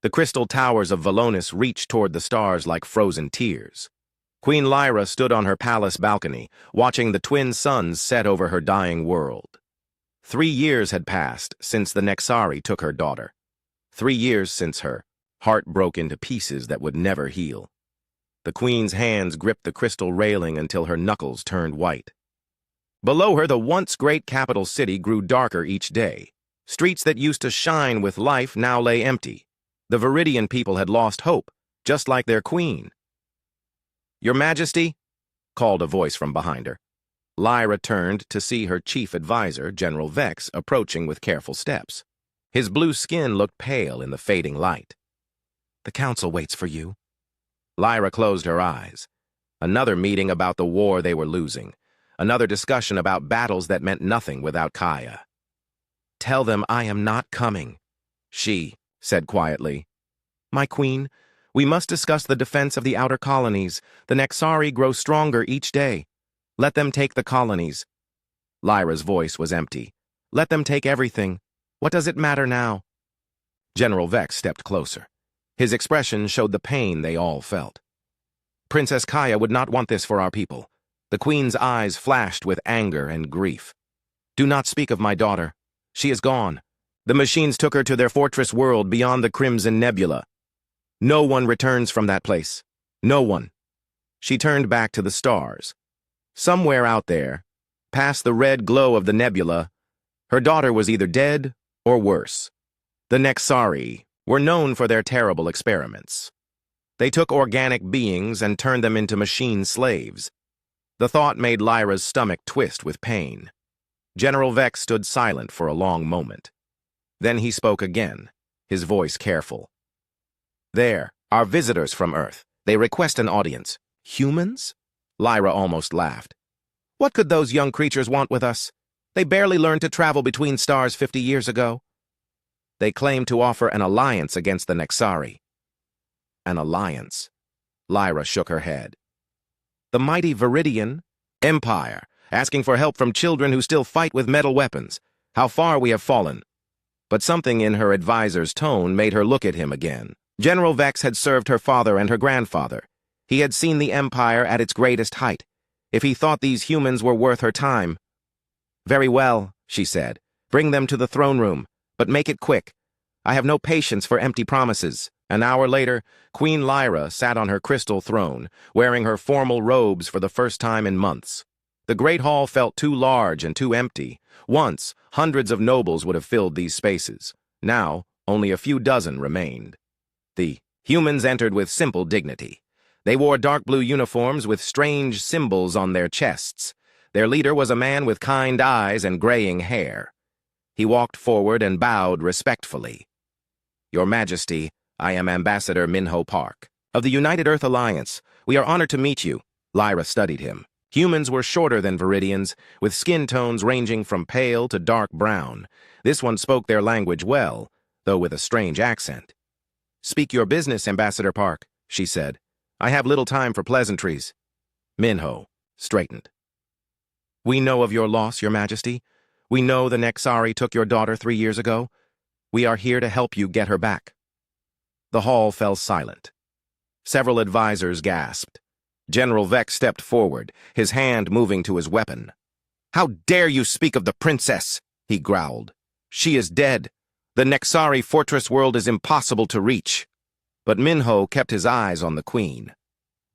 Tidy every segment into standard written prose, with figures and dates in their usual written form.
The crystal towers of Valonis reached toward the stars like frozen tears. Queen Lyra stood on her palace balcony, watching the twin suns set over her dying world. 3 years had passed since the Nexari took her daughter. 3 years since her heart broke into pieces that would never heal. The queen's hands gripped the crystal railing until her knuckles turned white. Below her, the once great capital city grew darker each day. Streets that used to shine with life now lay empty. The Viridian people had lost hope, just like their queen. "Your Majesty?" called a voice from behind her. Lyra turned to see her chief advisor, General Vex, approaching with careful steps. His blue skin looked pale in the fading light. "The council waits for you." Lyra closed her eyes. Another meeting about the war they were losing. Another discussion about battles that meant nothing without Kaya. "Tell them I am not coming," she said quietly. "My queen, we must discuss the defense of the outer colonies. The Nexari grow stronger each day. Let them take the colonies." Lyra's voice was empty. "Let them take everything. What does it matter now?" General Vex stepped closer. His expression showed the pain they all felt. "Princess Kaya would not want this for our people." The queen's eyes flashed with anger and grief. "Do not speak of my daughter. She is gone. The machines took her to their fortress world beyond the Crimson Nebula. No one returns from that place. No one." She turned back to the stars. Somewhere out there, past the red glow of the nebula, her daughter was either dead or worse. The Nexari were known for their terrible experiments. They took organic beings and turned them into machine slaves. The thought made Lyra's stomach twist with pain. General Vex stood silent for a long moment. Then he spoke again, his voice careful. "There are visitors from Earth. They request an audience." "Humans?" Lyra almost laughed. "What could those young creatures want with us? They barely learned to travel between stars 50 years ago." "They claim to offer an alliance against the Nexari." "An alliance?" Lyra shook her head. "The mighty Viridian Empire, asking for help from children who still fight with metal weapons. How far we have fallen." But something in her advisor's tone made her look at him again. General Vex had served her father and her grandfather. He had seen the Empire at its greatest height. If he thought these humans were worth her time— "Very well," she said. "Bring them to the throne room, but make it quick. I have no patience for empty promises." An hour later, Queen Lyra sat on her crystal throne, wearing her formal robes for the first time in months. The great hall felt too large and too empty. Once, hundreds of nobles would have filled these spaces. Now, only a few dozen remained. The humans entered with simple dignity. They wore dark blue uniforms with strange symbols on their chests. Their leader was a man with kind eyes and graying hair. He walked forward and bowed respectfully. "Your Majesty, I am Ambassador Minho Park. Of the United Earth Alliance, we are honored to meet you." Lyra studied him. Humans were shorter than Viridians, with skin tones ranging from pale to dark brown. This one spoke their language well, though with a strange accent. "Speak your business, Ambassador Park," she said. "I have little time for pleasantries." Minho straightened. "We know of your loss, Your Majesty. We know the Nexari took your daughter 3 years ago. We are here to help you get her back." The hall fell silent. Several advisors gasped. General Vex stepped forward, his hand moving to his weapon. "How dare you speak of the princess?" he growled. "She is dead. The Nexari fortress world is impossible to reach." But Minho kept his eyes on the queen.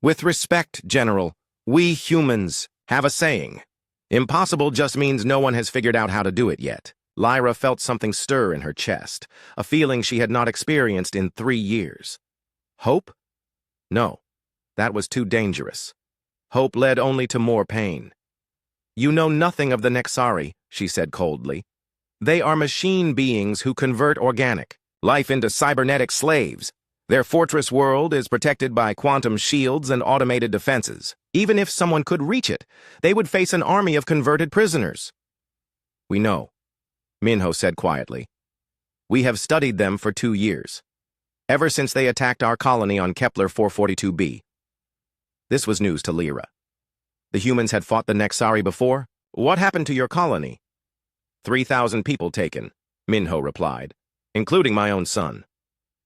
"With respect, General, we humans have a saying. Impossible just means no one has figured out how to do it yet." Lyra felt something stir in her chest, a feeling she had not experienced in 3 years. Hope? No, that was too dangerous. Hope led only to more pain. "You know nothing of the Nexari," she said coldly. "They are machine beings who convert organic life into cybernetic slaves. Their fortress world is protected by quantum shields and automated defenses. Even if someone could reach it, they would face an army of converted prisoners." "We know," Minho said quietly. "We have studied them for 2 years, ever since they attacked our colony on Kepler 442b. This was news to Lyra. The humans had fought the Nexari before? "What happened to your colony?" 3,000 people taken, Minho replied, including my own son.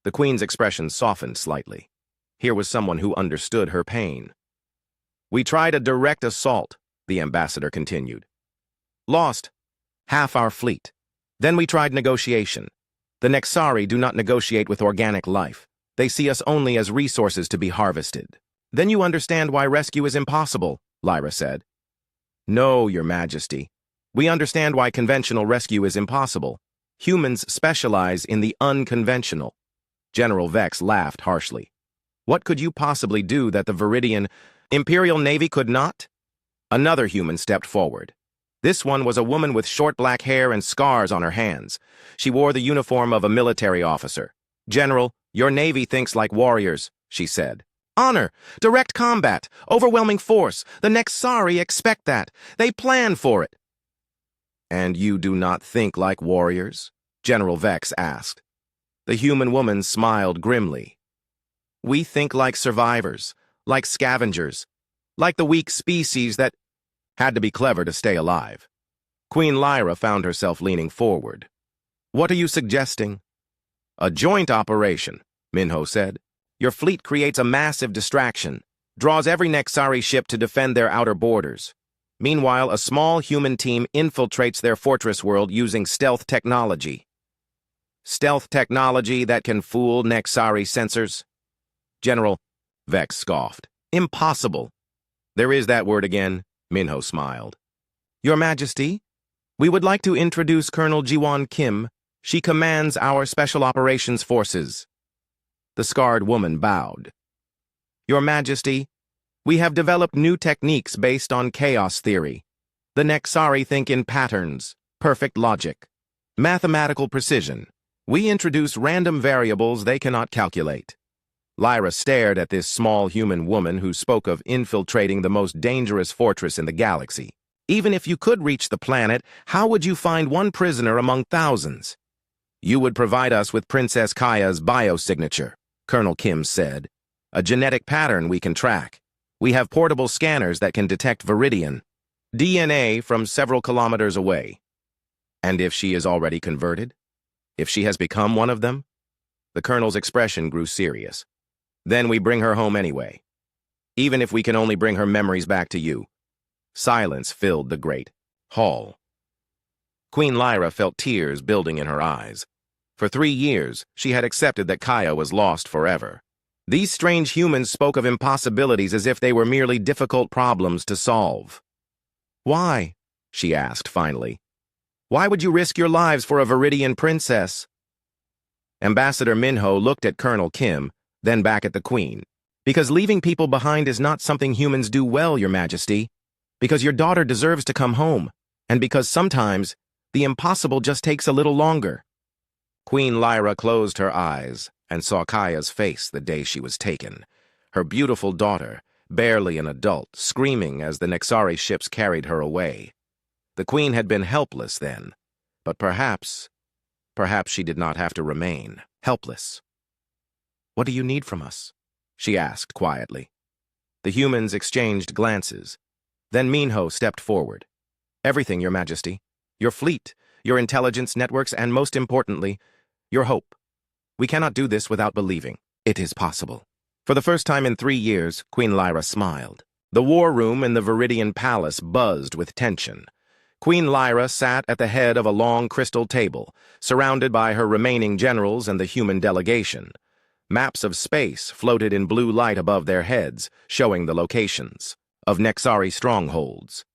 The Queen's expression softened slightly. Here was someone who understood her pain. "We tried a direct assault," the ambassador continued. "Lost half our fleet. Then we tried negotiation. The Nexari do not negotiate with organic life. They see us only as resources to be harvested. Then you understand why rescue is impossible," Lyra said. "No, Your Majesty. We understand why conventional rescue is impossible. Humans specialize in the unconventional." General Vex laughed harshly. "What could you possibly do that the Viridian Imperial Navy could not?" Another human stepped forward. This one was a woman with short black hair and scars on her hands. She wore the uniform of a military officer. "General, your Navy thinks like warriors," she said. "Honor, direct combat, overwhelming force. The Nexari expect that. They plan for it." "And you do not think like warriors?" General Vex asked. The human woman smiled grimly. "We think like survivors, like scavengers, like the weak species that had to be clever to stay alive." Queen Lyra found herself leaning forward. "What are you suggesting?" "A joint operation," Minho said. "Your fleet creates a massive distraction, draws every Nexari ship to defend their outer borders. Meanwhile, a small human team infiltrates their fortress world using stealth technology." "Stealth technology that can fool Nexari sensors?" General Vex scoffed. "Impossible." "There is that word again," Minho smiled. "Your Majesty, we would like to introduce Colonel Jiwon Kim. She commands our Special Operations Forces." The scarred woman bowed. "Your Majesty, we have developed new techniques based on chaos theory. The Nexari think in patterns, perfect logic, mathematical precision. We introduce random variables they cannot calculate." Lyra stared at this small human woman who spoke of infiltrating the most dangerous fortress in the galaxy. "Even if you could reach the planet, how would you find one prisoner among thousands?" "You would provide us with Princess Kaya's biosignature," Colonel Kim said. "A genetic pattern we can track. We have portable scanners that can detect Viridian DNA from several kilometers away." "And if she is already converted? If she has become one of them?" The colonel's expression grew serious. "Then we bring her home anyway. Even if we can only bring her memories back to you." Silence filled the great hall. Queen Lyra felt tears building in her eyes. For 3 years, she had accepted that Kaya was lost forever. These strange humans spoke of impossibilities as if they were merely difficult problems to solve. "Why?" she asked finally. "Why would you risk your lives for a Viridian princess?" Ambassador Minho looked at Colonel Kim, then back at the Queen. "Because leaving people behind is not something humans do well, Your Majesty. Because your daughter deserves to come home. And because sometimes the impossible just takes a little longer." Queen Lyra closed her eyes and saw Kaya's face the day she was taken. Her beautiful daughter, barely an adult, screaming as the Nexari ships carried her away. The Queen had been helpless then, but perhaps she did not have to remain helpless. "What do you need from us?" she asked quietly. The humans exchanged glances. Then Minho stepped forward. "Everything, Your Majesty. Your fleet, your intelligence networks, and most importantly, your hope. We cannot do this without believing it is possible." For the first time in 3 years, Queen Lyra smiled. The war room in the Viridian Palace buzzed with tension. Queen Lyra sat at the head of a long crystal table, surrounded by her remaining generals and the human delegation. Maps of space floated in blue light above their heads, showing the locations of Nexari strongholds.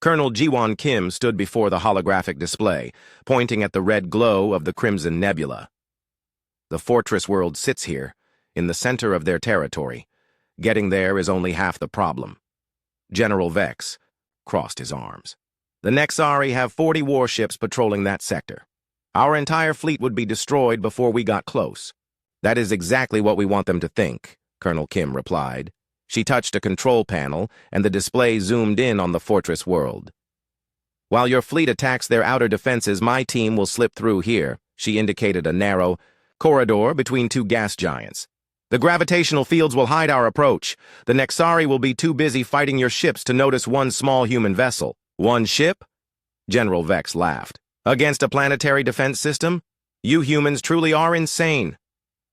Colonel Jiwon Kim stood before the holographic display, pointing at the red glow of the Crimson Nebula. "The fortress world sits here, in the center of their territory. Getting there is only half the problem." General Vex crossed his arms. "The Nexari have 40 warships patrolling that sector. Our entire fleet would be destroyed before we got close." "That is exactly what we want them to think," Colonel Kim replied. She touched a control panel, and the display zoomed in on the fortress world. "While your fleet attacks their outer defenses, my team will slip through here." She indicated a narrow corridor between 2 gas giants. "The gravitational fields will hide our approach. The Nexari will be too busy fighting your ships to notice one small human vessel." "One ship?" General Vex laughed. "Against a planetary defense system? You humans truly are insane."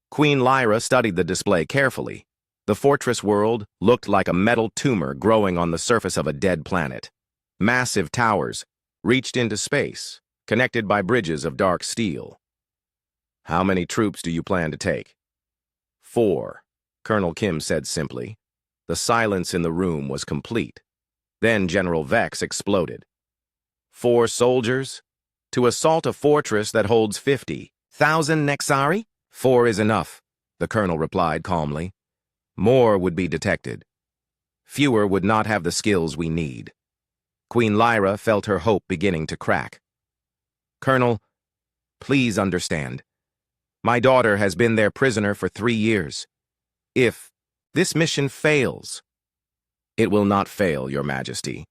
Queen Lyra studied the display carefully. The fortress world looked like a metal tumor growing on the surface of a dead planet. Massive towers reached into space, connected by bridges of dark steel. "How many troops do you plan to take?" "4," Colonel Kim said simply. The silence in the room was complete. Then General Vex exploded. "4 soldiers? To assault a fortress that holds 50,000 Nexari? 4 is enough," the colonel replied calmly. "More would be detected. Fewer would not have the skills we need." Queen Lyra felt her hope beginning to crack. "Colonel, please understand. My daughter has been their prisoner for 3 years. If this mission fails..." "It will not fail, Your Majesty."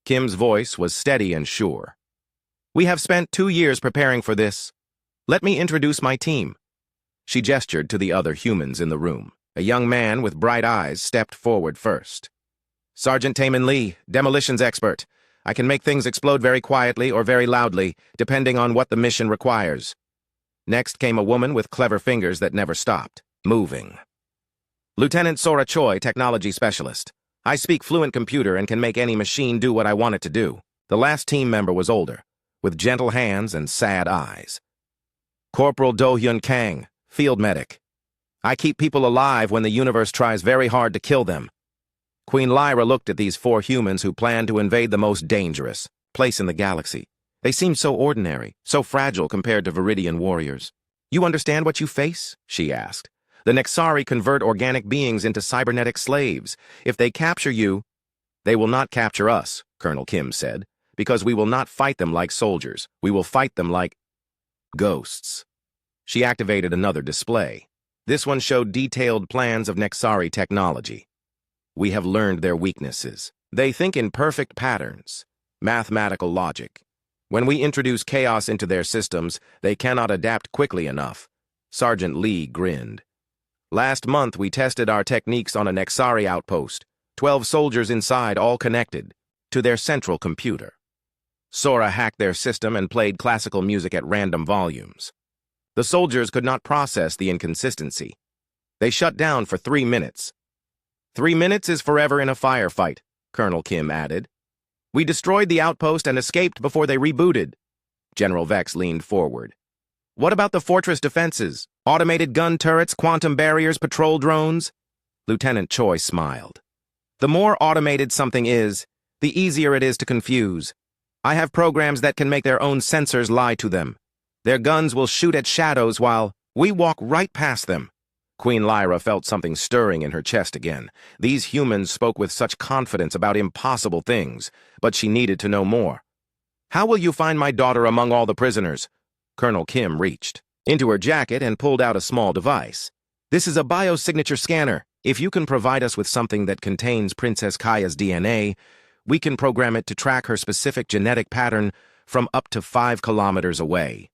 Kim's voice was steady and sure. "We have spent 2 years preparing for this. Let me introduce my team." She gestured to the other humans in the room. A young man with bright eyes stepped forward first. "Sergeant Taman Lee, demolitions expert. I can make things explode very quietly or very loudly, depending on what the mission requires." Next came a woman with clever fingers that never stopped, moving. "Lieutenant Sora Choi, technology specialist. I speak fluent computer and can make any machine do what I want it to do." The last team member was older, with gentle hands and sad eyes. "Corporal Do-hyun Kang, field medic. I keep people alive when the universe tries very hard to kill them." Queen Lyra looked at these 4 humans who planned to invade the most dangerous place in the galaxy. They seemed so ordinary, so fragile compared to Viridian warriors. "You understand what you face?" she asked. "The Nexari convert organic beings into cybernetic slaves. If they capture you..." "They will not capture us," Colonel Kim said, "because we will not fight them like soldiers. We will fight them like ghosts." She activated another display. This one showed detailed plans of Nexari technology. "We have learned their weaknesses. They think in perfect patterns, mathematical logic. When we introduce chaos into their systems, they cannot adapt quickly enough." Sergeant Lee grinned. "Last month, we tested our techniques on a Nexari outpost. 12 soldiers inside, all connected to their central computer. Sora hacked their system and played classical music at random volumes. The soldiers could not process the inconsistency. They shut down for 3 minutes. 3 minutes is forever in a firefight," Colonel Kim added. "We destroyed the outpost and escaped before they rebooted." General Vex leaned forward. "What about the fortress defenses? Automated gun turrets, quantum barriers, patrol drones?" Lieutenant Choi smiled. "The more automated something is, the easier it is to confuse. I have programs that can make their own sensors lie to them. Their guns will shoot at shadows while we walk right past them." Queen Lyra felt something stirring in her chest again. These humans spoke with such confidence about impossible things, but she needed to know more. "How will you find my daughter among all the prisoners?" Colonel Kim reached into her jacket and pulled out a small device. "This is a biosignature scanner. If you can provide us with something that contains Princess Kaya's DNA, we can program it to track her specific genetic pattern from up to 5 kilometers away."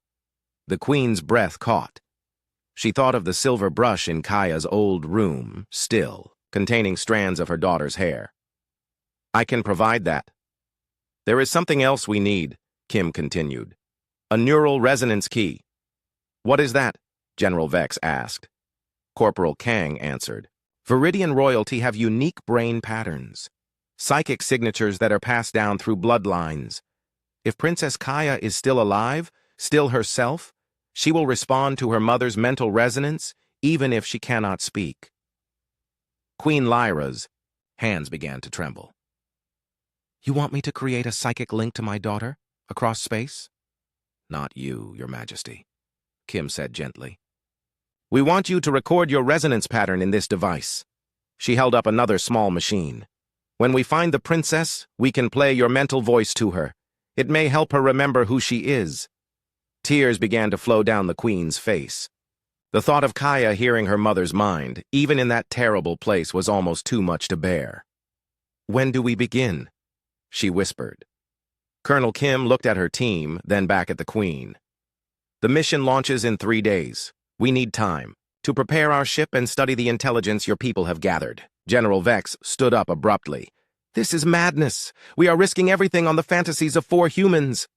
The Queen's breath caught. She thought of the silver brush in Kaya's old room, still, containing strands of her daughter's hair. "I can provide that." "There is something else we need," Kim continued. "A neural resonance key." "What is that?" General Vex asked. Corporal Kang answered. "Viridian royalty have unique brain patterns, psychic signatures that are passed down through bloodlines. If Princess Kaya is still alive, still herself, she will respond to her mother's mental resonance, even if she cannot speak." Queen Lyra's hands began to tremble. "You want me to create a psychic link to my daughter, across space?" "Not you, Your Majesty," Kim said gently. "We want you to record your resonance pattern in this device." She held up another small machine. "When we find the princess, we can play your mental voice to her. It may help her remember who she is." Tears began to flow down the Queen's face. The thought of Kaya hearing her mother's mind, even in that terrible place, was almost too much to bear. "When do we begin?" she whispered. Colonel Kim looked at her team, then back at the Queen. "The mission launches in 3 days. We need time to prepare our ship and study the intelligence your people have gathered." General Vex stood up abruptly. "This is madness. We are risking everything on the fantasies of 4 humans."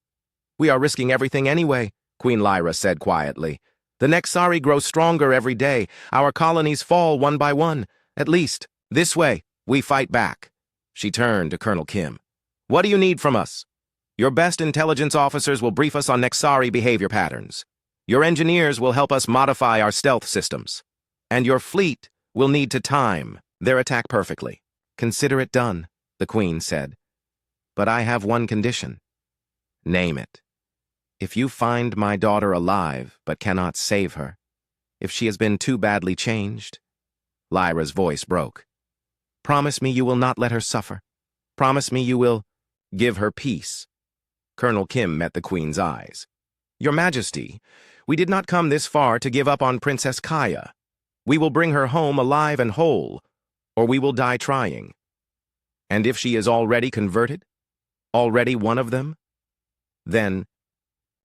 "We are risking everything anyway," Queen Lyra said quietly. The Nexari grow stronger every day. Our colonies fall one by one. At least, this way, we fight back. She turned to Colonel Kim. What do you need from us? Your best intelligence officers will brief us on Nexari behavior patterns. Your engineers will help us modify our stealth systems. And your fleet will need to time their attack perfectly. Consider it done, the Queen said. But I have one condition. Name it. If you find my daughter alive but cannot save her, if she has been too badly changed, Lyra's voice broke. Promise me you will not let her suffer. Promise me you will give her peace. Colonel Kim met the Queen's eyes. Your Majesty, we did not come this far to give up on Princess Kaya. We will bring her home alive and whole, or we will die trying. And if she is already converted, already one of them, then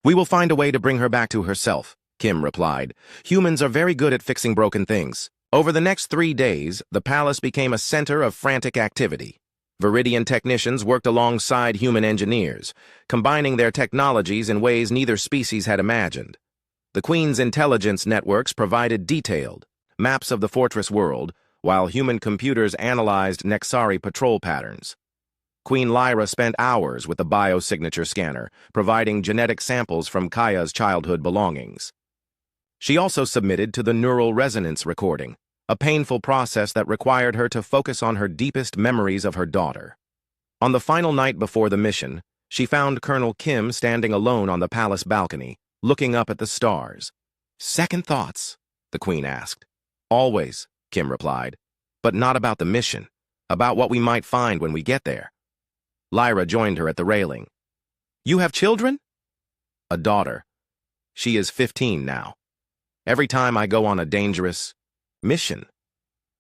we will find a way to bring her back to herself, Kim replied. Humans are very good at fixing broken things. Over the next 3 days, the palace became a center of frantic activity. Viridian technicians worked alongside human engineers, combining their technologies in ways neither species had imagined. The Queen's intelligence networks provided detailed maps of the fortress world, while human computers analyzed Nexari patrol patterns. Queen Lyra spent hours with the biosignature scanner, providing genetic samples from Kaya's childhood belongings. She also submitted to the neural resonance recording, a painful process that required her to focus on her deepest memories of her daughter. On the final night before the mission, she found Colonel Kim standing alone on the palace balcony, looking up at the stars. Second thoughts? The Queen asked. Always, Kim replied, but not about the mission, about what we might find when we get there. Lyra joined her at the railing. You have children? A daughter. She is 15 now. Every time I go on a dangerous mission,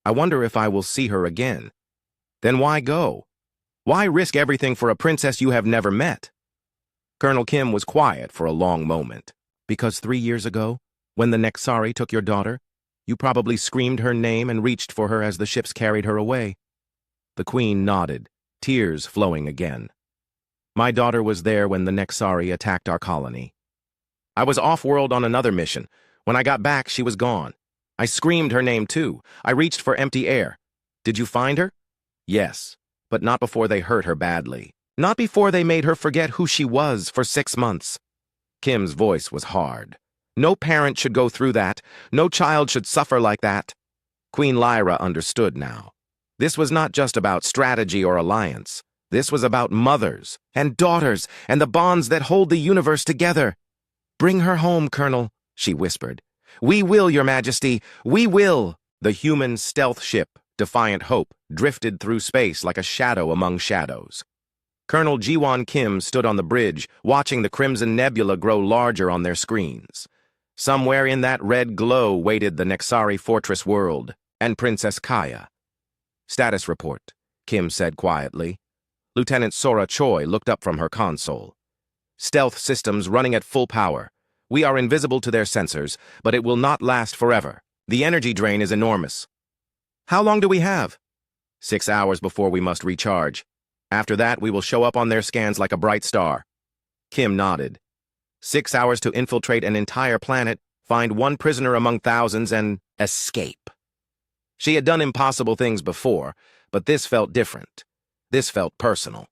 I wonder if I will see her again. Then why go? Why risk everything for a princess you have never met? Colonel Kim was quiet for a long moment. Because 3 years ago, when the Nexari took your daughter, you probably screamed her name and reached for her as the ships carried her away. The Queen nodded, tears flowing again. My daughter was there when the Nexari attacked our colony. I was off-world on another mission. When I got back, she was gone. I screamed her name too. I reached for empty air. Did you find her? Yes, but not before they hurt her badly. Not before they made her forget who she was for 6 months. Kim's voice was hard. No parent should go through that. No child should suffer like that. Queen Lyra understood now. This was not just about strategy or alliance. This was about mothers and daughters and the bonds that hold the universe together. Bring her home, Colonel, she whispered. We will, Your Majesty, we will. The human stealth ship, Defiant Hope, drifted through space like a shadow among shadows. Colonel Jiwon Kim stood on the bridge, watching the Crimson Nebula grow larger on their screens. Somewhere in that red glow waited the Nexari fortress world and Princess Kaya. Status report, Kim said quietly. Lieutenant Sora Choi looked up from her console. Stealth systems running at full power. We are invisible to their sensors, but it will not last forever. The energy drain is enormous. How long do we have? 6 hours before we must recharge. After that, we will show up on their scans like a bright star. Kim nodded. 6 hours to infiltrate an entire planet, find one prisoner among thousands, and escape. She had done impossible things before, but this felt different. This felt personal.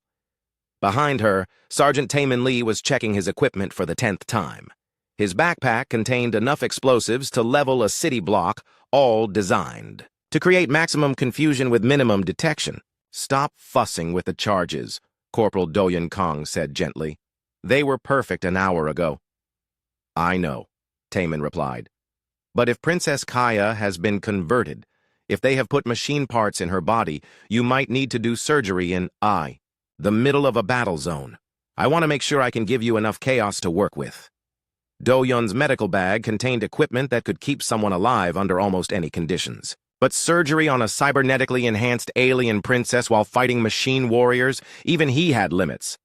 Behind her, Sergeant Taemin Lee was checking his equipment for the 10th time. His backpack contained enough explosives to level a city block, all designed to create maximum confusion with minimum detection. Stop fussing with the charges, Corporal Doyen Kong said gently. They were perfect an hour ago. I know, Taemin replied. But if Princess Kaya has been converted, if they have put machine parts in her body, you might need to do surgery in the middle of a battle zone. I want to make sure I can give you enough chaos to work with. Do-Yun's medical bag contained equipment that could keep someone alive under almost any conditions. But surgery on a cybernetically enhanced alien princess while fighting machine warriors, even he had limits.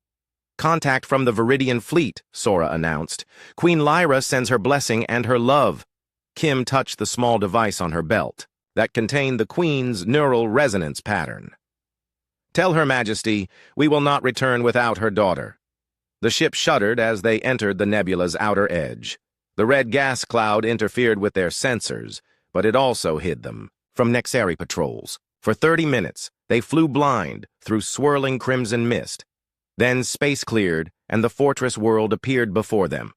Contact from the Viridian fleet, Sora announced. Queen Lyra sends her blessing and her love. Kim touched the small device on her belt that contained the Queen's neural resonance pattern. Tell Her Majesty, we will not return without her daughter. The ship shuddered as they entered the nebula's outer edge. The red gas cloud interfered with their sensors, but it also hid them from Nexari patrols. For 30 minutes, they flew blind through swirling crimson mist. Then space cleared, and the fortress world appeared before them.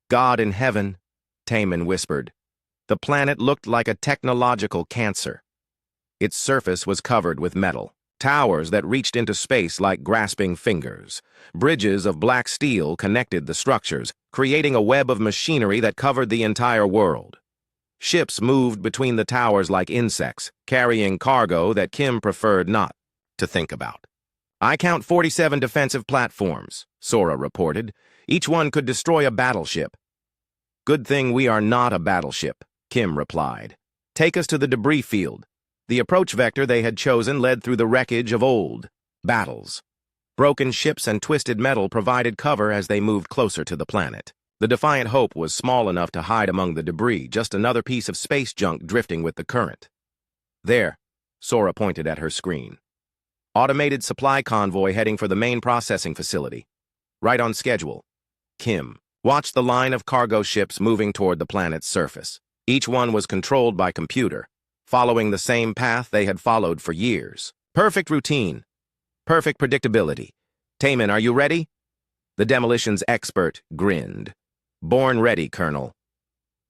God in heaven, Taman whispered. The planet looked like a technological cancer. Its surface was covered with metal, towers that reached into space like grasping fingers. Bridges of black steel connected the structures, creating a web of machinery that covered the entire world. Ships moved between the towers like insects, carrying cargo that Kim preferred not to think about. I count 47 defensive platforms, Sora reported. Each one could destroy a battleship. Good thing we are not a battleship, Kim replied. Take us to the debris field. The approach vector they had chosen led through the wreckage of old battles. Broken ships and twisted metal provided cover as they moved closer to the planet. The Defiant Hope was small enough to hide among the debris, just another piece of space junk drifting with the current. There, Sora pointed at her screen. Automated supply convoy heading for the main processing facility. Right on schedule. Kim watched the line of cargo ships moving toward the planet's surface. Each one was controlled by computer, following the same path they had followed for years. Perfect routine. Perfect predictability. Taman, are you ready? The demolitions expert grinned. Born ready, Colonel.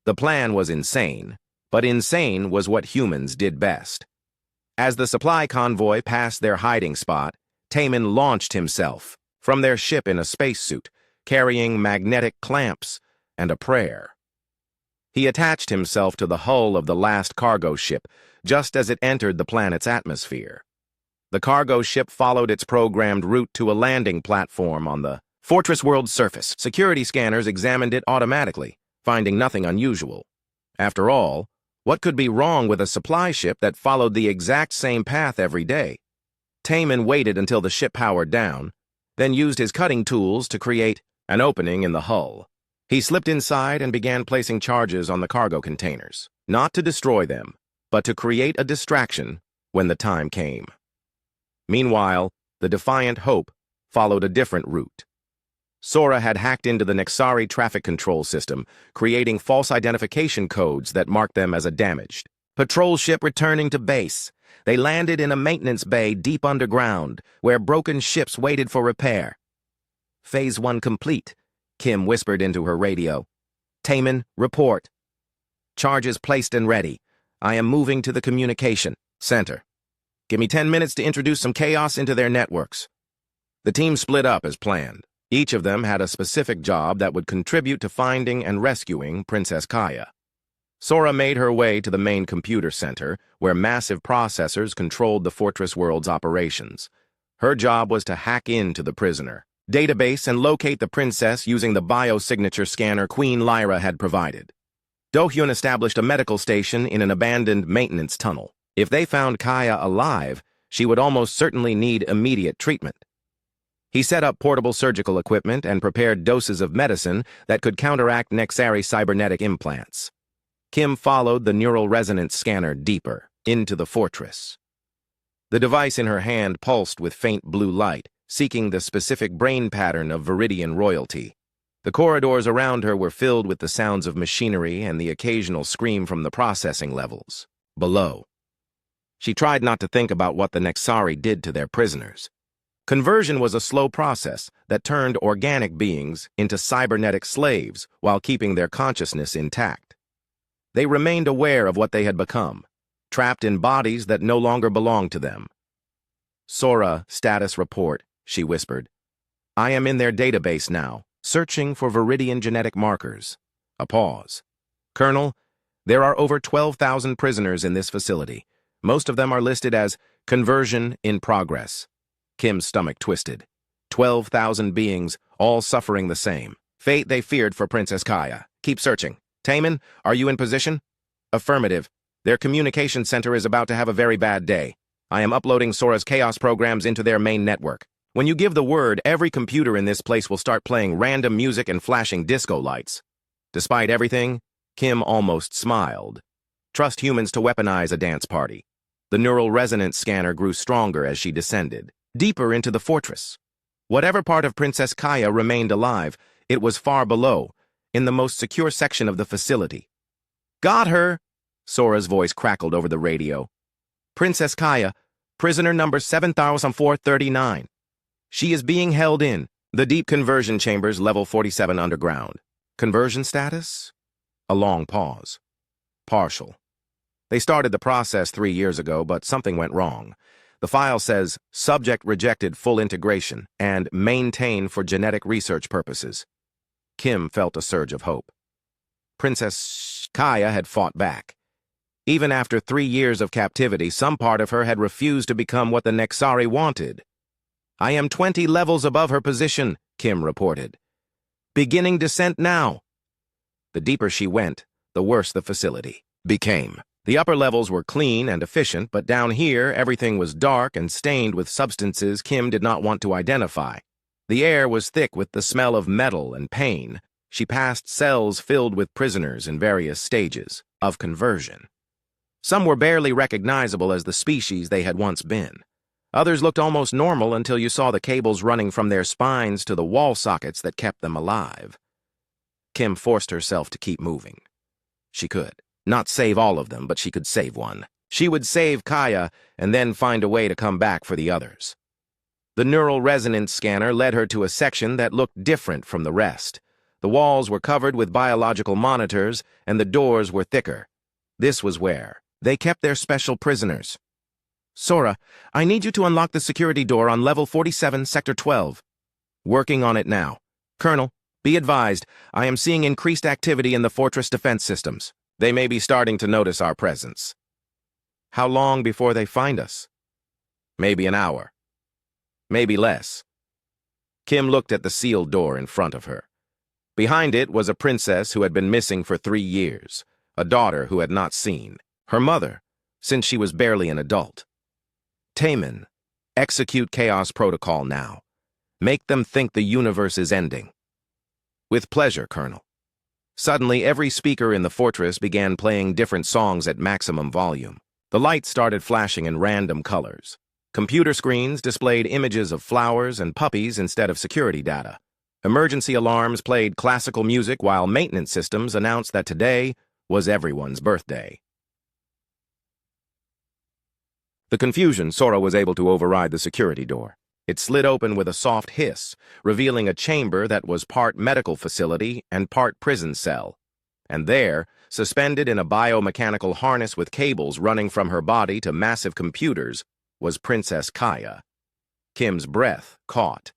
The plan was insane, but insane was what humans did best. As the supply convoy passed their hiding spot, Taman launched himself from their ship in a spacesuit, carrying magnetic clamps and a prayer. He attached himself to the hull of the last cargo ship just as it entered the planet's atmosphere. The cargo ship followed its programmed route to a landing platform on the fortress world's surface. Security scanners examined it automatically, finding nothing unusual. After all, what could be wrong with a supply ship that followed the exact same path every day? Taman waited until the ship powered down, then used his cutting tools to create an opening in the hull. He slipped inside and began placing charges on the cargo containers, not to destroy them, but to create a distraction when the time came. Meanwhile, the Defiant Hope followed a different route. Sora had hacked into the Nexari traffic control system, creating false identification codes that marked them as a damaged patrol ship returning to base. They landed in a maintenance bay deep underground, where broken ships waited for repair. Phase 1 complete, Kim whispered into her radio. Taman, report. Charges placed and ready. I am moving to the communication center. Give me 10 minutes to introduce some chaos into their networks. The team split up as planned. Each of them had a specific job that would contribute to finding and rescuing Princess Kaya. Sora made her way to the main computer center, where massive processors controlled the fortress world's operations. Her job was to hack into the prisoner database and locate the princess using the biosignature scanner Queen Lyra had provided. Do-hyun established a medical station in an abandoned maintenance tunnel. If they found Kaya alive, she would almost certainly need immediate treatment. He set up portable surgical equipment and prepared doses of medicine that could counteract Nexari cybernetic implants. Kim followed the neural resonance scanner deeper into the fortress. The device in her hand pulsed with faint blue light, seeking the specific brain pattern of Viridian royalty. The corridors around her were filled with the sounds of machinery and the occasional scream from the processing levels below. She tried not to think about what the Nexari did to their prisoners. Conversion was a slow process that turned organic beings into cybernetic slaves while keeping their consciousness intact. They remained aware of what they had become, trapped in bodies that no longer belonged to them. Sora, status report, she whispered. I am in their database now, searching for Viridian genetic markers. A pause. Colonel, there are over 12,000 prisoners in this facility. Most of them are listed as conversion in progress. Kim's stomach twisted. 12,000 beings, all suffering the same fate they feared for Princess Kaya. Keep searching. Taman, are you in position? Affirmative. Their communication center is about to have a very bad day. I am uploading Sora's chaos programs into their main network. When you give the word, every computer in this place will start playing random music and flashing disco lights. Despite everything, Kim almost smiled. Trust humans to weaponize a dance party. The neural resonance scanner grew stronger as she descended, deeper into the fortress. Whatever part of Princess Kaya remained alive, it was far below, in the most secure section of the facility. Got her! Sora's voice crackled over the radio. Princess Kaya, prisoner number 7439. She is being held in the deep conversion chambers, level 47 underground. Conversion status? A long pause. Partial. They started the process 3 years ago, but something went wrong. The file says, subject rejected full integration and maintain for genetic research purposes. Kim felt a surge of hope. Princess Kaya had fought back. Even after 3 years of captivity, some part of her had refused to become what the Nexari wanted. I am 20 levels above her position, Kim reported. Beginning descent now. The deeper she went, the worse the facility became. The upper levels were clean and efficient, but down here, everything was dark and stained with substances Kim did not want to identify. The air was thick with the smell of metal and pain. She passed cells filled with prisoners in various stages of conversion. Some were barely recognizable as the species they had once been. Others looked almost normal until you saw the cables running from their spines to the wall sockets that kept them alive. Kim forced herself to keep moving. She could. Not save all of them, but she could save one. She would save Kaya and then find a way to come back for the others. The neural resonance scanner led her to a section that looked different from the rest. The walls were covered with biological monitors, and the doors were thicker. This was where they kept their special prisoners. Sora, I need you to unlock the security door on level 47, Sector 12. Working on it now. Colonel, be advised, I am seeing increased activity in the fortress defense systems. They may be starting to notice our presence. How long before they find us? Maybe an hour. Maybe less. Kim looked at the sealed door in front of her. Behind it was a princess who had been missing for 3 years, a daughter who had not seen, her mother, since she was barely an adult. Taemin, execute Chaos Protocol now. Make them think the universe is ending. With pleasure, Colonel. Suddenly, every speaker in the fortress began playing different songs at maximum volume. The lights started flashing in random colors. Computer screens displayed images of flowers and puppies instead of security data. Emergency alarms played classical music while maintenance systems announced that today was everyone's birthday. The confusion, Sora was able to override the security door. It slid open with a soft hiss, revealing a chamber that was part medical facility and part prison cell. And there, suspended in a biomechanical harness with cables running from her body to massive computers, was Princess Kaya. Kim's breath caught.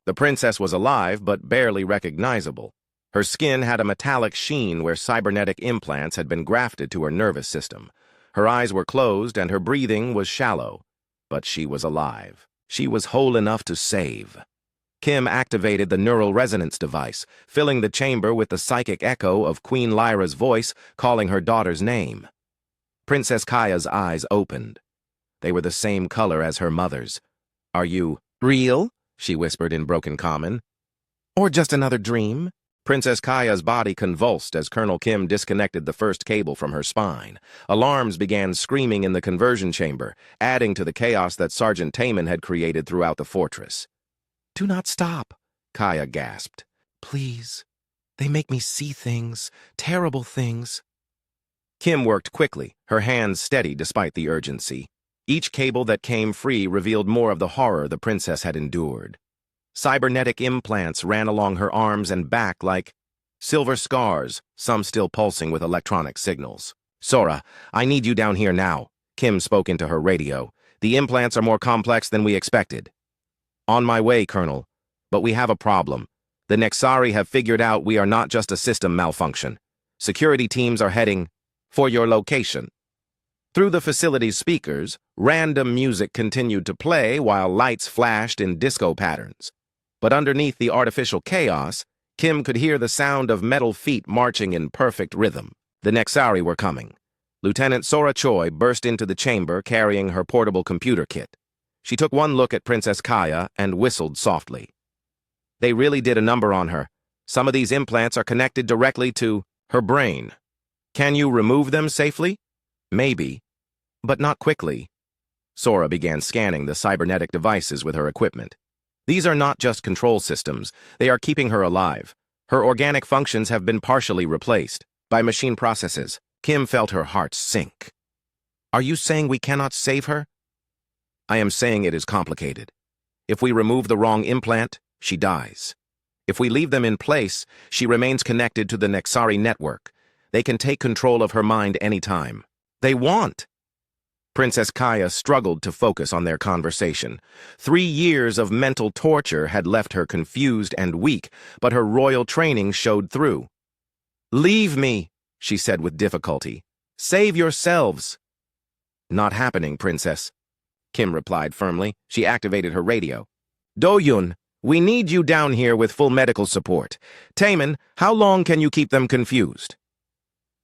The princess was alive but barely recognizable. Her skin had a metallic sheen where cybernetic implants had been grafted to her nervous system. Her eyes were closed and her breathing was shallow. But she was alive. She was whole enough to save. Kim activated the neural resonance device, filling the chamber with the psychic echo of Queen Lyra's voice calling her daughter's name. Princess Kaya's eyes opened. They were the same color as her mother's. Are you real? She whispered in broken common. Or just another dream? Princess Kaya's body convulsed as Colonel Kim disconnected the first cable from her spine. Alarms began screaming in the conversion chamber, adding to the chaos that Sergeant Taemin had created throughout the fortress. Do not stop, Kaya gasped. Please. They make me see things, terrible things. Kim worked quickly, her hands steady despite the urgency. Each cable that came free revealed more of the horror the princess had endured. Cybernetic implants ran along her arms and back like silver scars, some still pulsing with electronic signals. Sora, I need you down here now, Kim spoke into her radio. The implants are more complex than we expected. On my way, Colonel, but we have a problem. The Nexari have figured out we are not just a system malfunction. Security teams are heading for your location. Through the facility's speakers, random music continued to play while lights flashed in disco patterns. But underneath the artificial chaos, Kim could hear the sound of metal feet marching in perfect rhythm. The Nexari were coming. Lieutenant Sora Choi burst into the chamber carrying her portable computer kit. She took one look at Princess Kaya and whistled softly. They really did a number on her. Some of these implants are connected directly to her brain. Can you remove them safely? Maybe, but not quickly. Sora began scanning the cybernetic devices with her equipment. These are not just control systems. They are keeping her alive. Her organic functions have been partially replaced by machine processes. Kim felt her heart sink. Are you saying we cannot save her? I am saying it is complicated. If we remove the wrong implant, she dies. If we leave them in place, she remains connected to the Nexari network. They can take control of her mind anytime they want. Princess Kaya struggled to focus on their conversation. 3 years of mental torture had left her confused and weak, but her royal training showed through. Leave me, she said with difficulty. Save yourselves. Not happening, Princess, Kim replied firmly. She activated her radio. Do-yun, we need you down here with full medical support. Taemin, how long can you keep them confused?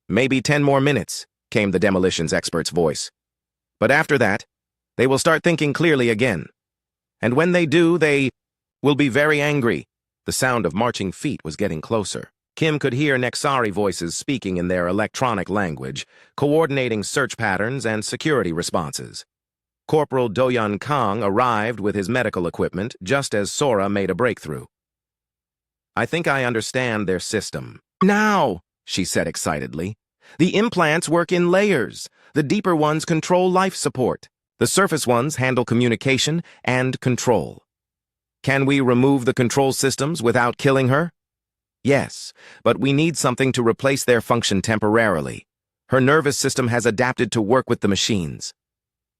Maybe 10 more minutes, came the demolitions expert's voice. But after that, they will start thinking clearly again. And when they do, they will be very angry. The sound of marching feet was getting closer. Kim could hear Nexari voices speaking in their electronic language, coordinating search patterns and security responses. Corporal Doyun Kang arrived with his medical equipment just as Sora made a breakthrough. I think I understand their system. Now, she said excitedly. The implants work in layers. The deeper ones control life support. The surface ones handle communication and control. Can we remove the control systems without killing her? Yes, but we need something to replace their function temporarily. Her nervous system has adapted to work with the machines.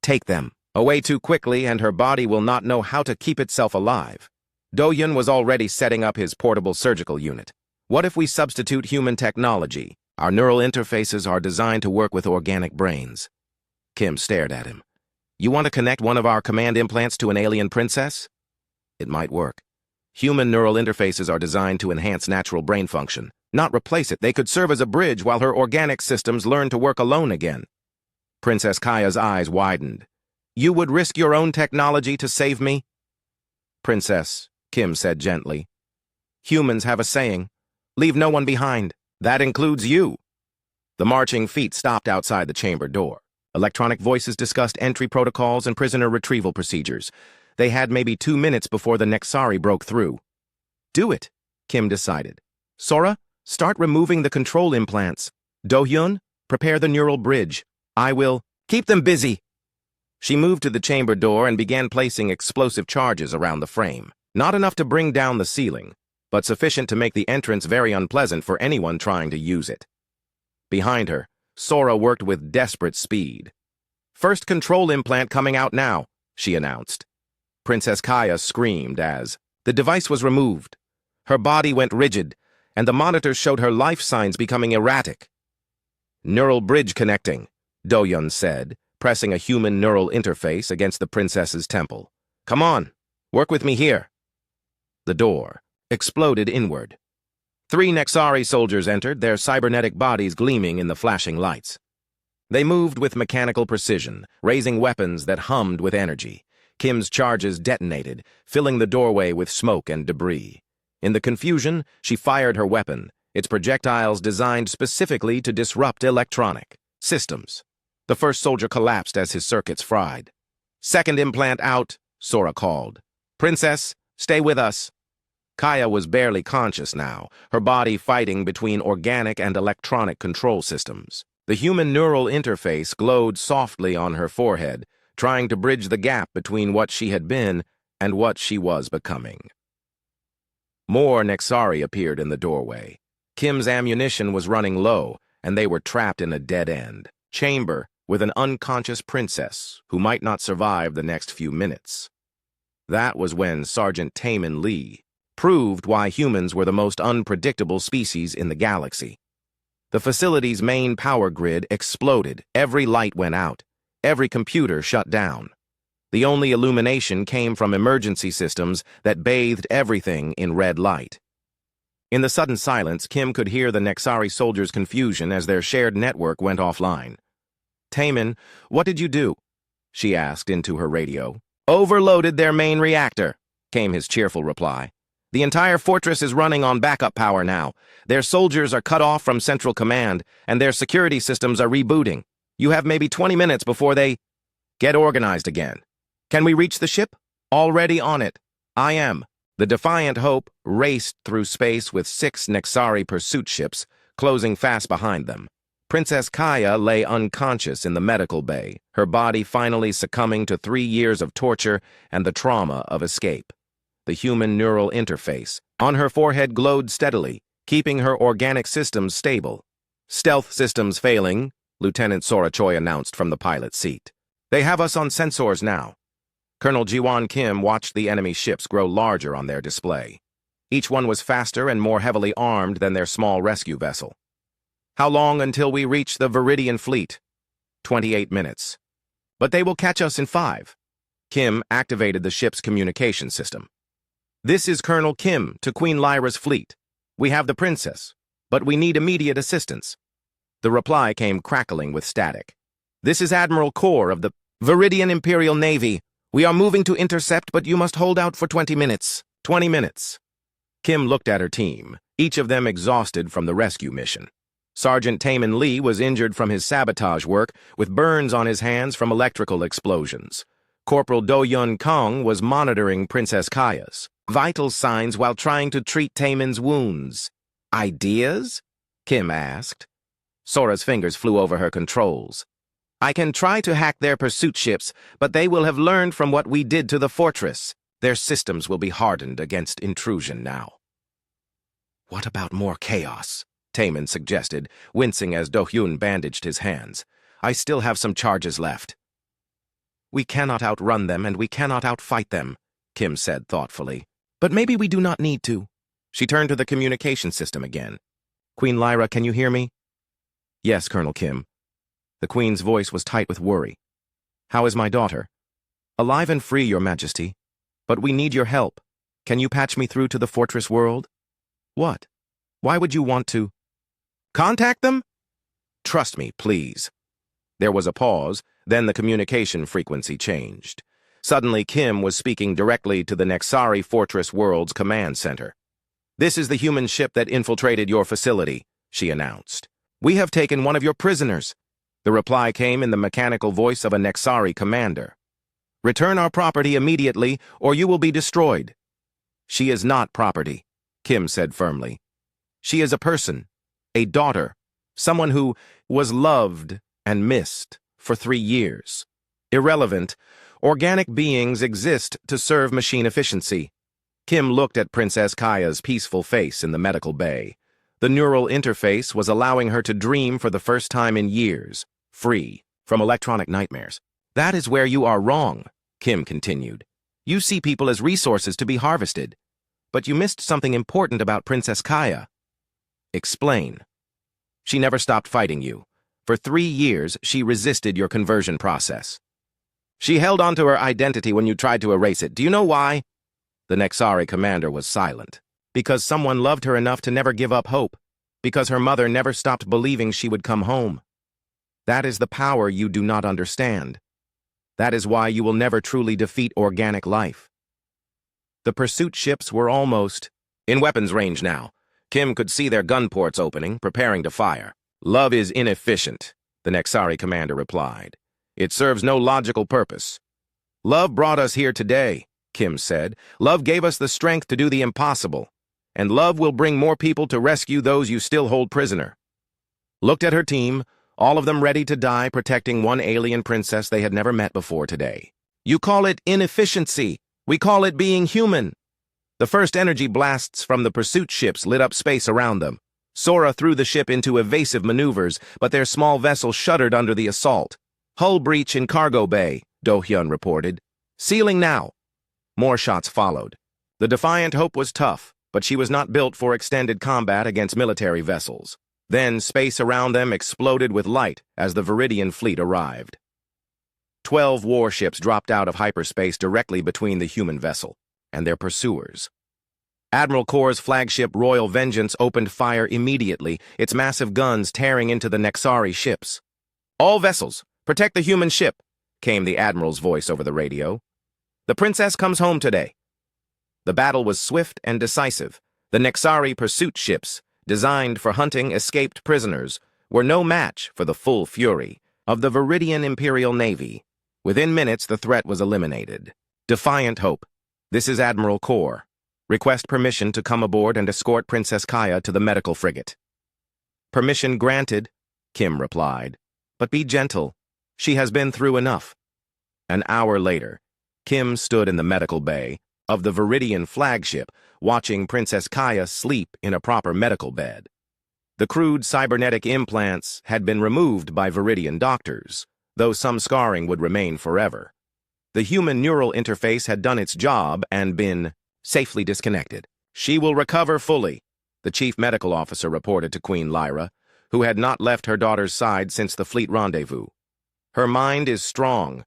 Take them away too quickly and her body will not know how to keep itself alive. Doyun was already setting up his portable surgical unit. What if we substitute human technology? Our neural interfaces are designed to work with organic brains. Kim stared at him. You want to connect one of our command implants to an alien princess? It might work. Human neural interfaces are designed to enhance natural brain function, not replace it. They could serve as a bridge while her organic systems learn to work alone again. Princess Kaya's eyes widened. You would risk your own technology to save me? Princess, Kim said gently. Humans have a saying, leave no one behind. That includes you. The marching feet stopped outside the chamber door. Electronic voices discussed entry protocols and prisoner retrieval procedures. They had maybe 2 minutes before the Nexari broke through. Do it, Kim decided. Sora, start removing the control implants. Do-hyun, prepare the neural bridge. I will keep them busy. She moved to the chamber door and began placing explosive charges around the frame. Not enough to bring down the ceiling, but sufficient to make the entrance very unpleasant for anyone trying to use it. Behind her, Sora worked with desperate speed. First control implant coming out now, she announced. Princess Kaya screamed as the device was removed. Her body went rigid, and the monitors showed her life signs becoming erratic. Neural bridge connecting, Doyun said, pressing a human neural interface against the princess's temple. Come on, work with me here. The door exploded inward. 3 Nexari soldiers entered, their cybernetic bodies gleaming in the flashing lights. They moved with mechanical precision, raising weapons that hummed with energy. Kim's charges detonated, filling the doorway with smoke and debris. In the confusion, she fired her weapon, its projectiles designed specifically to disrupt electronic systems. The first soldier collapsed as his circuits fried. Second implant out, Sora called. Princess, stay with us. Kaya was barely conscious now, her body fighting between organic and electronic control systems. The human neural interface glowed softly on her forehead, trying to bridge the gap between what she had been and what she was becoming. More Nexari appeared in the doorway. Kim's ammunition was running low, and they were trapped in a dead-end chamber with an unconscious princess who might not survive the next few minutes. That was when Sergeant Taemin Lee proved why humans were the most unpredictable species in the galaxy. The facility's main power grid exploded, every light went out, every computer shut down. The only illumination came from emergency systems that bathed everything in red light. In the sudden silence, Kim could hear the Nexari soldiers' confusion as their shared network went offline. Taemin, what did you do? She asked into her radio. Overloaded their main reactor, came his cheerful reply. The entire fortress is running on backup power now. Their soldiers are cut off from Central Command, and their security systems are rebooting. You have maybe 20 minutes before they get organized again. Can we reach the ship? Already on it. I am. The Defiant Hope raced through space with 6 Nexari pursuit ships, closing fast behind them. Princess Kaya lay unconscious in the medical bay, her body finally succumbing to 3 years of torture and the trauma of escape. The human neural interface on her forehead glowed steadily, keeping her organic systems stable. "Stealth systems failing," Lieutenant Sora Choi announced from the pilot's seat. "They have us on sensors now." Colonel Jiwon Kim watched the enemy ships grow larger on their display. Each one was faster and more heavily armed than their small rescue vessel. "How long until we reach the Viridian fleet?" 28 minutes. "But they will catch us in 5. Kim activated the ship's communication system. "This is Colonel Kim to Queen Lyra's fleet. We have the princess, but we need immediate assistance." The reply came crackling with static. "This is Admiral Kor of the Viridian Imperial Navy. We are moving to intercept, but you must hold out for 20 minutes. 20 minutes. Kim looked at her team, each of them exhausted from the rescue mission. Sergeant Taemin Lee was injured from his sabotage work, with burns on his hands from electrical explosions. Corporal Do-Yun Kong was monitoring Princess Kaya's vital signs while trying to treat Taemin's wounds. "Ideas?" Kim asked. Sora's fingers flew over her controls. "I can try to hack their pursuit ships, but they will have learned from what we did to the fortress. Their systems will be hardened against intrusion now." "What about more chaos?" Taemin suggested, wincing as Do-Hyun bandaged his hands. "I still have some charges left." "We cannot outrun them and we cannot outfight them," Kim said thoughtfully. "But maybe we do not need to." She turned to the communication system again. "Queen Lyra, can you hear me?" "Yes, Colonel Kim." The Queen's voice was tight with worry. "How is my daughter?" "Alive and free, Your Majesty. But we need your help. Can you patch me through to the fortress world?" "What? Why would you want to?" "Contact them?" "Trust me, please." There was a pause, then the communication frequency changed. Suddenly, Kim was speaking directly to the Nexari Fortress World's command center. "This is the human ship that infiltrated your facility," she announced. "We have taken one of your prisoners." The reply came in the mechanical voice of a Nexari commander. "Return our property immediately, or you will be destroyed." "She is not property," Kim said firmly. "She is a person, a daughter, someone who was loved and missed for 3 years. Irrelevant, organic beings exist to serve machine efficiency." Kim looked at Princess Kaya's peaceful face in the medical bay. The neural interface was allowing her to dream for the first time in years, free from electronic nightmares. "That is where you are wrong," Kim continued. "You see people as resources to be harvested. But you missed something important about Princess Kaya." "Explain." "She never stopped fighting you. For 3 years, she resisted your conversion process. She held onto her identity when you tried to erase it. Do you know why?" The Nexari commander was silent. "Because someone loved her enough to never give up hope. Because her mother never stopped believing she would come home. That is the power you do not understand. That is why you will never truly defeat organic life." The pursuit ships were almost in weapons range now. Kim could see their gun ports opening, preparing to fire. "Love is inefficient," the Nexari commander replied. "It serves no logical purpose." "Love brought us here today," Kim said. "Love gave us the strength to do the impossible. And love will bring more people to rescue those you still hold prisoner." Looked at her team, all of them ready to die protecting one alien princess they had never met before today. "You call it inefficiency. We call it being human." The first energy blasts from the pursuit ships lit up space around them. Sora threw the ship into evasive maneuvers, but their small vessel shuddered under the assault. "Hull breach in cargo bay," Do-Hyun reported. "Sealing now." More shots followed. The Defiant Hope was tough, but she was not built for extended combat against military vessels. Then space around them exploded with light as the Viridian fleet arrived. 12 warships dropped out of hyperspace directly between the human vessel and their pursuers. Admiral Kor's flagship Royal Vengeance opened fire immediately, its massive guns tearing into the Nexari ships. "All vessels, protect the human ship," came the Admiral's voice over the radio. "The princess comes home today." The battle was swift and decisive. The Nexari pursuit ships, designed for hunting escaped prisoners, were no match for the full fury of the Viridian Imperial Navy. Within minutes, the threat was eliminated. "Defiant Hope, this is Admiral Kor." Request permission to come aboard and escort Princess Kaya to the medical frigate. Permission granted, Kim replied. But be gentle. She has been through enough. An hour later, Kim stood in the medical bay of the Viridian flagship, watching Princess Kaya sleep in a proper medical bed. The crude cybernetic implants had been removed by Viridian doctors, though some scarring would remain forever. The human neural interface had done its job and been safely disconnected. She will recover fully, the chief medical officer reported to Queen Lyra, who had not left her daughter's side since the fleet rendezvous. Her mind is strong.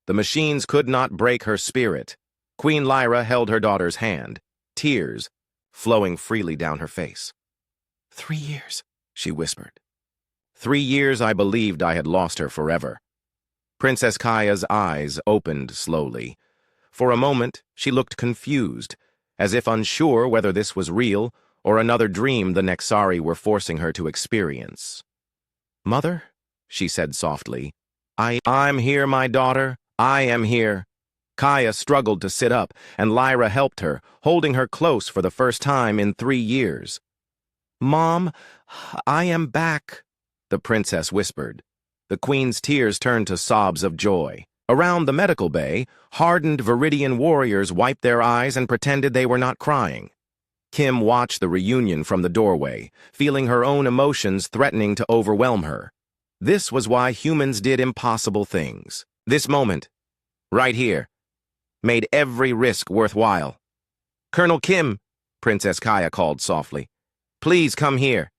The machines could not break her spirit. Queen Lyra held her daughter's hand, tears flowing freely down her face. 3 years, she whispered. 3 years I believed I had lost her forever. Princess Kaya's eyes opened slowly. For a moment, she looked confused, as if unsure whether this was real or another dream the Nexari were forcing her to experience. "Mother," she said softly, I'm here, my daughter. I am here." Kaya struggled to sit up, and Lyra helped her, holding her close for the first time in 3 years. "Mom, I am back," the princess whispered. The queen's tears turned to sobs of joy. Around the medical bay, hardened Viridian warriors wiped their eyes and pretended they were not crying. Kim watched the reunion from the doorway, feeling her own emotions threatening to overwhelm her. This was why humans did impossible things. This moment, right here, made every risk worthwhile. "Colonel Kim," Princess Kaya called softly. "Please come here."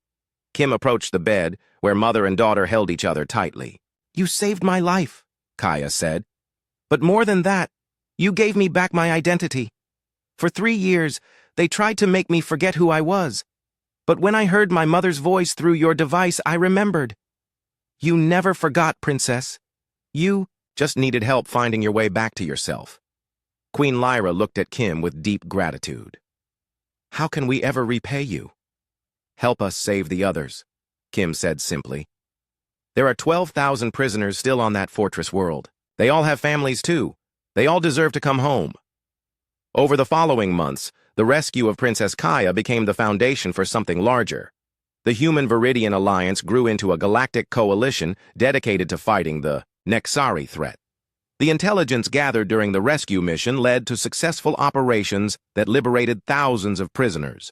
Kim approached the bed, where mother and daughter held each other tightly. "You saved my life," Kaya said. "But more than that, you gave me back my identity. For 3 years, they tried to make me forget who I was. But when I heard my mother's voice through your device, I remembered. You never forgot, Princess. You just needed help finding your way back to yourself." Queen Lyra looked at Kim with deep gratitude. "How can we ever repay you?" "Help us save the others," Kim said simply. "There are 12,000 prisoners still on that fortress world. They all have families too. They all deserve to come home." Over the following months, the rescue of Princess Kaya became the foundation for something larger. The Human Viridian Alliance grew into a galactic coalition dedicated to fighting the Nexari threat. The intelligence gathered during the rescue mission led to successful operations that liberated thousands of prisoners.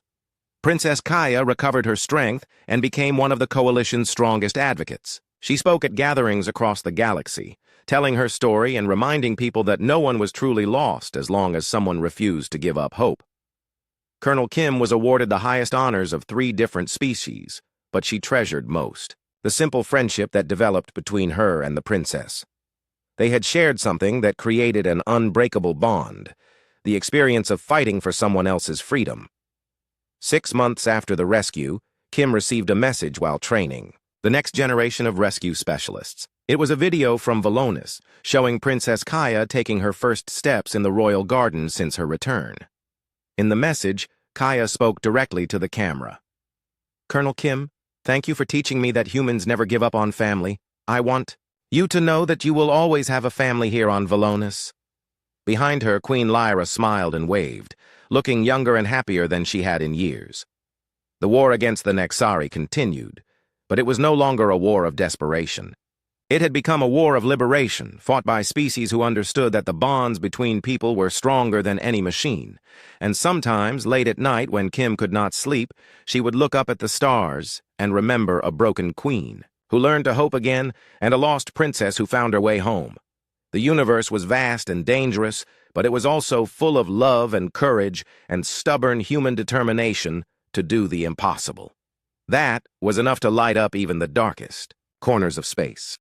Princess Kaya recovered her strength and became one of the coalition's strongest advocates. She spoke at gatherings across the galaxy, telling her story and reminding people that no one was truly lost as long as someone refused to give up hope. Colonel Kim was awarded the highest honors of 3 different species, but she treasured most the simple friendship that developed between her and the princess. They had shared something that created an unbreakable bond, the experience of fighting for someone else's freedom. 6 months after the rescue, Kim received a message while training. The next generation of rescue specialists. It was a video from Valonis, showing Princess Kaya taking her first steps in the royal garden since her return. In the message, Kaya spoke directly to the camera. "Colonel Kim, thank you for teaching me that humans never give up on family. I want you to know that you will always have a family here on Valonis." Behind her, Queen Lyra smiled and waved, looking younger and happier than she had in years. The war against the Nexari continued, but it was no longer a war of desperation. It had become a war of liberation, fought by species who understood that the bonds between people were stronger than any machine. And sometimes, late at night when Kim could not sleep, she would look up at the stars and remember a broken queen who learned to hope again and a lost princess who found her way home. The universe was vast and dangerous, but it was also full of love and courage and stubborn human determination to do the impossible. That was enough to light up even the darkest corners of space.